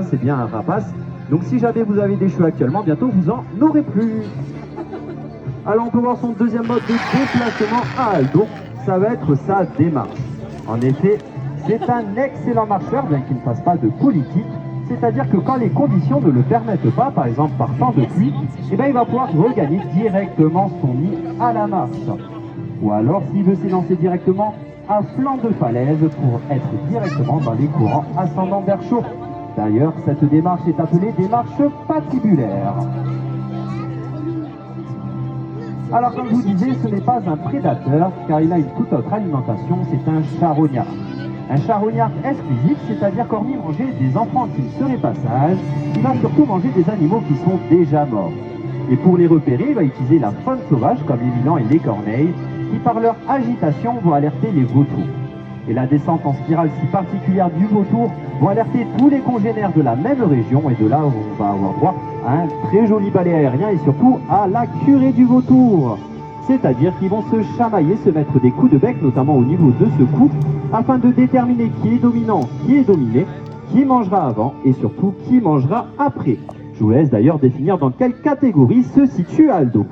hein, c'est bien un rapace. Donc si jamais vous avez des cheveux actuellement, bientôt vous en aurez plus. Alors on peut voir son deuxième mode de déplacement à Aldo, ça va être sa démarche. En effet, c'est un excellent marcheur, bien qu'il ne fasse pas de politique. C'est-à-dire que quand les conditions ne le permettent pas, par exemple par temps de pluie, eh ben, il va pouvoir regagner directement son nid à la marche. Ou alors s'il veut s'élancer directement à flanc de falaise pour être directement dans les courants ascendants vers chaud. D'ailleurs, cette démarche est appelée démarche patibulaire. Alors comme je vous disais, ce n'est pas un prédateur car il a une toute autre alimentation, c'est un charognard. Un charognard exclusif, c'est-à-dire qu'hormis manger des enfants qui ne seraient pas sages, il va surtout manger des animaux qui sont déjà morts. Et pour les repérer, il va utiliser la faune sauvage comme les milans et les corneilles, qui par leur agitation vont alerter les vautours. Et la descente en spirale si particulière du vautour vont alerter tous les congénères de la même région, et de là on va avoir droit à un très joli balai aérien et surtout à la curée du vautour. C'est-à-dire qu'ils vont se chamailler, se mettre des coups de bec, notamment au niveau de ce cou, afin de déterminer qui est dominant, qui est dominé, qui mangera avant et surtout qui mangera après. Je vous laisse d'ailleurs définir dans quelle catégorie se situe Aldo.